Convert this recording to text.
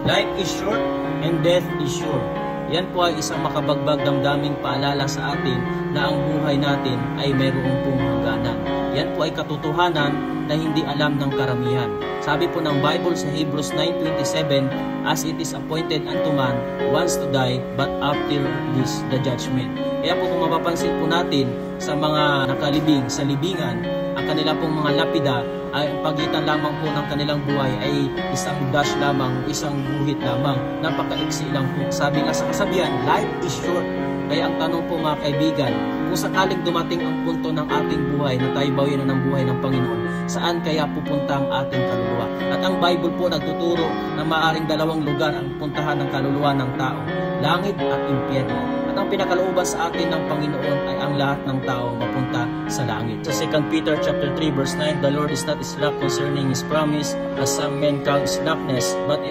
Life is short and death is sure. Yan po ay isang makabagbag damdaming paalala sa atin na ang buhay natin ay mayroong pong hangganan. Yan po ay katotohanan na hindi alam ng karamihan. Sabi po ng Bible sa Hebrews 9:27, as it is appointed unto man once to die, but after this the judgment. Kaya po kung mapapansin po natin sa mga nakalibing sa libingan, ang kanila pong mga lapida ay ang pagitan lamang po ng kanilang buhay ay isang dash lamang, isang guhit lamang, napakaiksi lang po. Sabi nga sa kasabihan, life is short. Kaya ang tanong po mga kaibigan, kung sakaling dumating ang punto ng ating buhay na tayo bawian na ng buhay ng Panginoon, saan kaya pupunta ang ating kaluluwa? At ang Bible po nagtuturo na maaaring dalawang lugar ang puntahan ng kaluluwa ng tao, langit at impyerno. At ang pinakalooban sa atin ng Panginoon ay ang lahat ng tao mapunta sa langit. Sa 2 Peter chapter 3 verse 9, the Lord is not slack concerning His promise, as some men count slackness, but